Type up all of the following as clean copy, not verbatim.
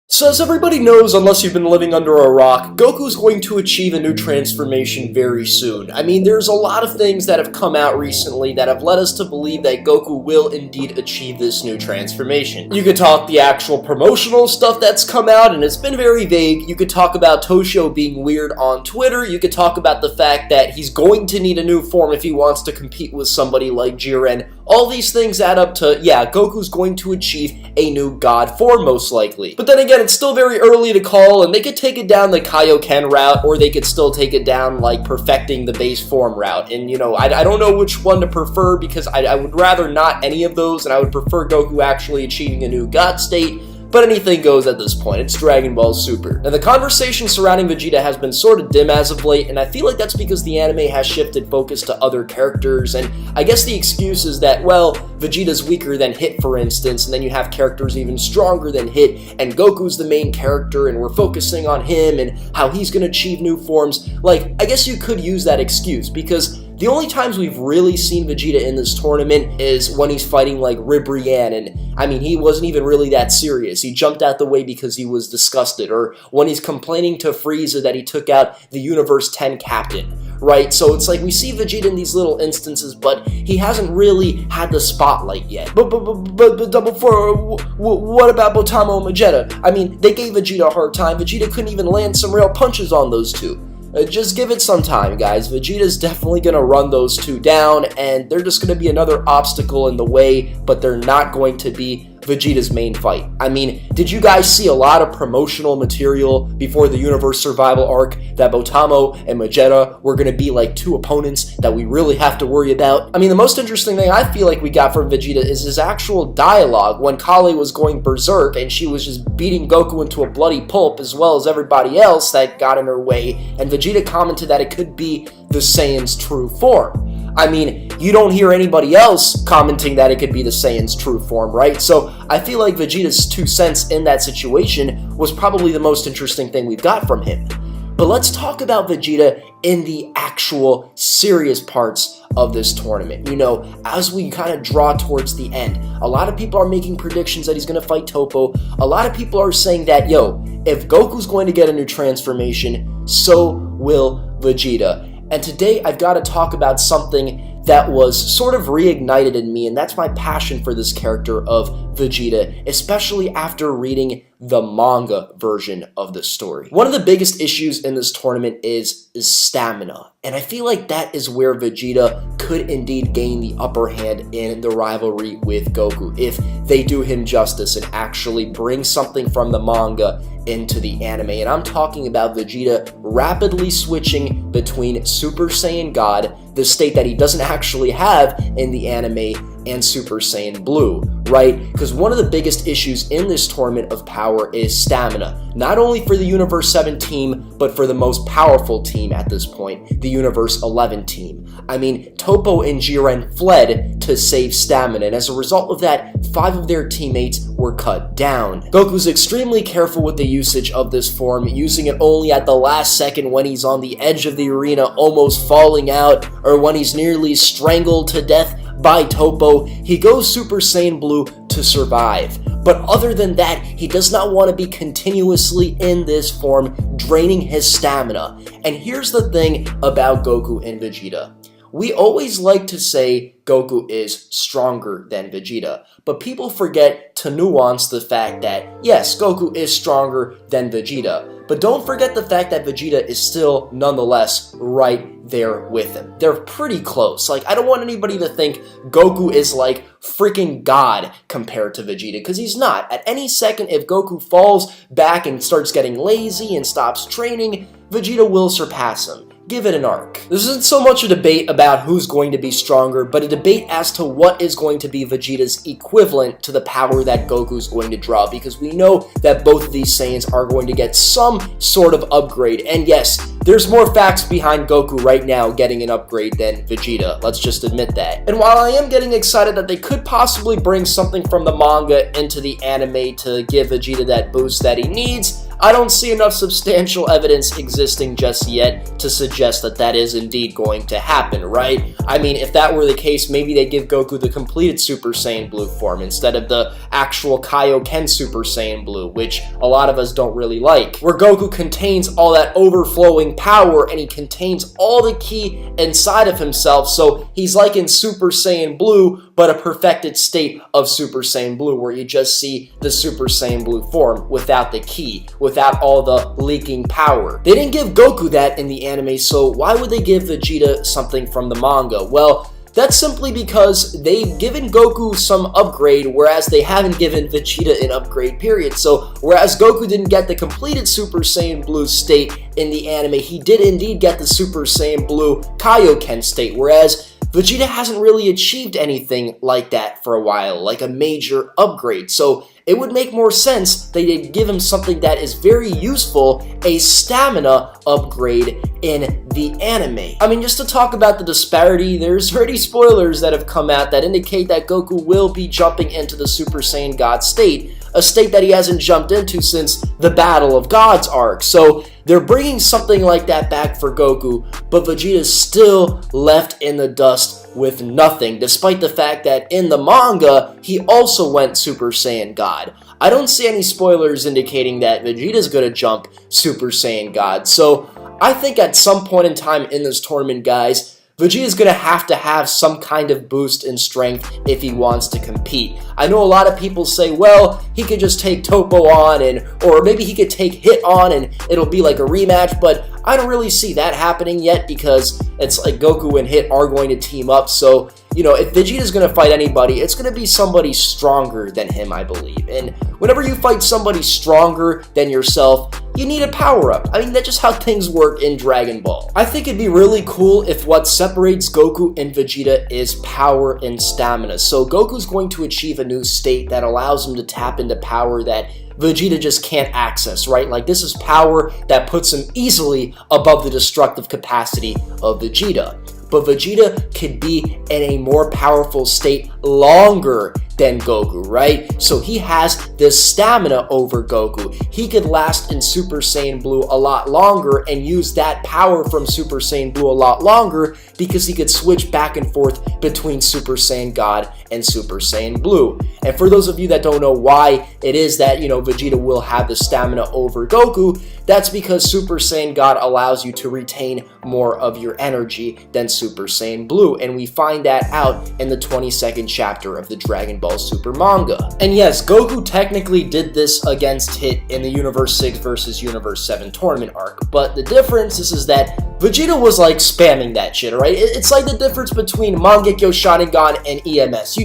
So as everybody knows, unless you've been living under a rock, Goku's going to achieve a new transformation very soon. I mean, there's a lot of things that have come out recently that have led us to believe that Goku will indeed achieve this new transformation. You could talk the actual promotional stuff that's come out, and it's been very vague. You could talk about Toshio being weird on Twitter. You could talk about the fact that he's going to need a new form if he wants to compete with somebody like Jiren. All these things add up to, yeah, Goku's going to achieve a new god form most likely. But then again, it's still very early to call, and they could take it down the Kaioken route, or they could still take it down like perfecting the base form route. And you know, I don't know which one to prefer, because I would rather not any of those, and I would prefer Goku actually achieving a new god state. But anything goes at this point. It's Dragon Ball Super. Now, the conversation surrounding Vegeta has been sort of dim as of late, and I feel like that's because the anime has shifted focus to other characters, and I guess the excuse is that, well, Vegeta's weaker than Hit, for instance, and then you have characters even stronger than Hit, and Goku's the main character, and we're focusing on him and how he's gonna achieve new forms. Like, I guess you could use that excuse, because the only times we've really seen Vegeta in this tournament is when he's fighting like Ribrianne, and I mean, he wasn't even really that serious. He jumped out the way because he was disgusted, or when he's complaining to Frieza that he took out the Universe 10 captain, right? So it's like we see Vegeta in these little instances, but he hasn't really had the spotlight yet. But Double Four, what about Botamo and Vegeta? I mean, they gave Vegeta a hard time. Vegeta couldn't even land some real punches on those two. Just give it some time, guys. Vegeta's definitely going to run those two down, and they're just going to be another obstacle in the way, but they're not going to be Vegeta's main fight. I mean, did you guys see a lot of promotional material before the Universe Survival arc that Botamo and Vegeta were going to be like two opponents that we really have to worry about? I mean, the most interesting thing I feel like we got from Vegeta is his actual dialogue when Kale was going berserk and she was just beating Goku into a bloody pulp, as well as everybody else that got in her way, and Vegeta commented that it could be the Saiyan's true form. I mean, you don't hear anybody else commenting that it could be the Saiyan's true form, right? So I feel like Vegeta's 2 cents in that situation was probably the most interesting thing we've got from him. But let's talk about Vegeta in the actual serious parts of this tournament. You know, as we kind of draw towards the end, a lot of people are making predictions that he's going to fight Toppo. A lot of people are saying that, yo, if Goku's going to get a new transformation, so will Vegeta. And today I've got to talk about something that was sort of reignited in me, and that's my passion for this character of Vegeta, especially after reading the manga version of the story. One of the biggest issues in this tournament is stamina, and I feel like that is where Vegeta could indeed gain the upper hand in the rivalry with Goku, if they do him justice and actually bring something from the manga into the anime. And I'm talking about Vegeta rapidly switching between Super Saiyan God, the state that he doesn't actually have in the anime, and Super Saiyan Blue, right? Because one of the biggest issues in this tournament of power is stamina. Not only for the Universe 7 team, but for the most powerful team at this point, the Universe 11 team. I mean, Toppo and Jiren fled to save stamina, and as a result of that, 5 of their teammates were cut down. Goku's extremely careful with the usage of this form, using it only at the last second when he's on the edge of the arena almost falling out, or when he's nearly strangled to death by Toppo. He goes Super Saiyan Blue to survive. But other than that, he does not want to be continuously in this form, draining his stamina. And here's the thing about Goku and Vegeta. We always like to say Goku is stronger than Vegeta, but people forget to nuance the fact that, yes, Goku is stronger than Vegeta, but don't forget the fact that Vegeta is still, nonetheless, right there with him. They're pretty close. Like, I don't want anybody to think Goku is like freaking God compared to Vegeta, because he's not. At any second, if Goku falls back and starts getting lazy and stops training, Vegeta will surpass him. Give it an arc. This isn't so much a debate about who's going to be stronger, but a debate as to what is going to be Vegeta's equivalent to the power that Goku's going to draw, because we know that both of these Saiyans are going to get some sort of upgrade, and yes, there's more facts behind Goku right now getting an upgrade than Vegeta, let's just admit that. And while I am getting excited that they could possibly bring something from the manga into the anime to give Vegeta that boost that he needs, I don't see enough substantial evidence existing just yet to suggest that that is indeed going to happen, right? I mean, if that were the case, maybe they give Goku the completed Super Saiyan Blue form instead of the actual Kaioken Super Saiyan Blue, which a lot of us don't really like, where Goku contains all that overflowing power and he contains all the ki inside of himself, so he's like in Super Saiyan Blue, but a perfected state of Super Saiyan Blue, where you just see the Super Saiyan Blue form without the ki, without all the leaking power. They didn't give Goku that in the anime, so why would they give Vegeta something from the manga? Well, that's simply because they've given Goku some upgrade, whereas they haven't given Vegeta an upgrade, period. So, whereas Goku didn't get the completed Super Saiyan Blue state in the anime, he did indeed get the Super Saiyan Blue Kaioken state, whereas Vegeta hasn't really achieved anything like that for a while, like a major upgrade. So it would make more sense that they'd give him something that is very useful, a stamina upgrade in the anime. I mean, just to talk about the disparity, there's already spoilers that have come out that indicate that Goku will be jumping into the Super Saiyan God state, a state that he hasn't jumped into since the Battle of Gods arc. So they're bringing something like that back for Goku, but Vegeta's still left in the dust with nothing, despite the fact that in the manga, he also went Super Saiyan God. I don't see any spoilers indicating that Vegeta's gonna jump Super Saiyan God, so I think at some point in time in this tournament, guys, Vegeta's going to have some kind of boost in strength if he wants to compete. I know a lot of people say, well, he could just take Topo on, or maybe he could take Hit on and it'll be like a rematch, but I don't really see that happening yet because it's like Goku and Hit are going to team up, so you know, if Vegeta's going to fight anybody, it's going to be somebody stronger than him, I believe. And whenever you fight somebody stronger than yourself, you need a power-up. I mean, that's just how things work in Dragon Ball. I think it'd be really cool if what separates Goku and Vegeta is power and stamina. So Goku's going to achieve a new state that allows him to tap into power that Vegeta just can't access, right? Like, this is power that puts him easily above the destructive capacity of Vegeta. But Vegeta could be in a more powerful state longer than Goku, right? So he has this stamina over Goku. He could last in Super Saiyan Blue a lot longer and use that power from Super Saiyan Blue a lot longer because he could switch back and forth between Super Saiyan God and Super Saiyan Blue. And for those of you that don't know why it is that, you know, Vegeta will have the stamina over Goku, that's because Super Saiyan God allows you to retain more of your energy than Super Saiyan Blue, and we find that out in the 22nd chapter of the Dragon Ball Super manga. And yes, Goku technically did this against Hit in the Universe 6 versus Universe 7 tournament arc, but the difference is that Vegeta was like spamming that shit, right? It's like the difference between Mangekyo Sharingan and EMS.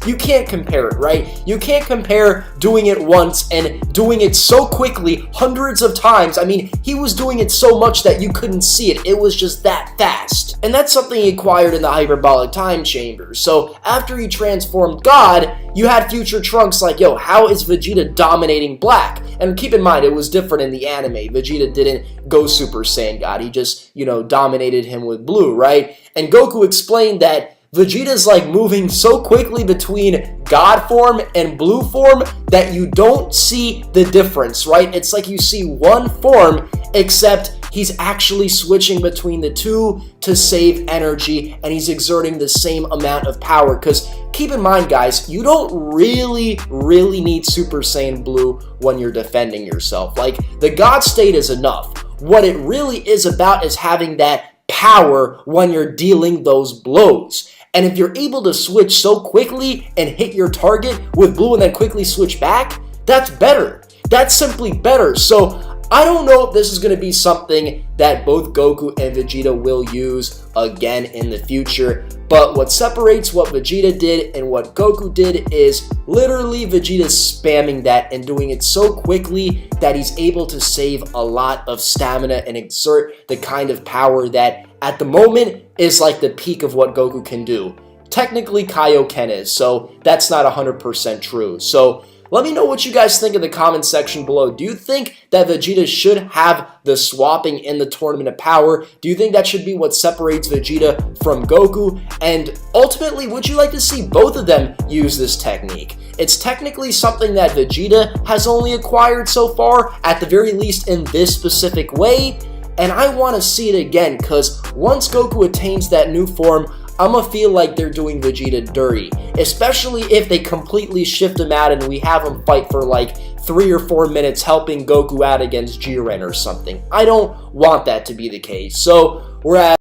You can't compare it, right? You can't compare doing it once and doing it so quickly hundreds of times. I mean, he was doing it so much that you couldn't see it. It was just that fast. And that's something he acquired in the hyperbolic time chamber. So after he transformed God, you had future Trunks like, yo, how is Vegeta dominating Black? And keep in mind, it was different in the anime. Vegeta didn't go Super Saiyan God. He just, you know, dominated him with Blue, right? And Goku explained that Vegeta's like moving so quickly between God form and Blue form that you don't see the difference, right? It's like you see one form, except he's actually switching between the two to save energy, and he's exerting the same amount of power. Because keep in mind, guys, you don't really need Super Saiyan Blue when you're defending yourself. Like, the God state is enough. What it really is about is having that power when you're dealing those blows. And if you're able to switch so quickly and hit your target with Blue and then quickly switch back, that's better. That's simply better. So I don't know if this is going to be something that both Goku and Vegeta will use again in the future. But what separates what Vegeta did and what Goku did is literally Vegeta spamming that and doing it so quickly that he's able to save a lot of stamina and exert the kind of power that at the moment is like the peak of what Goku can do. Technically, Kaioken is, so that's not 100% true. So Let me know what you guys think in the comment section below. Do you think that Vegeta should have the swapping in the Tournament of Power? Do you think that should be what separates Vegeta from Goku? And ultimately, would you like to see both of them use this technique? It's technically something that Vegeta has only acquired so far, at the very least in this specific way, and I want to see it again, because once Goku attains that new form, I'ma feel like they're doing Vegeta dirty, especially if they completely shift him out and we have him fight for like 3 or 4 minutes helping Goku out against Jiren or something. I don't want that to be the case. So we're at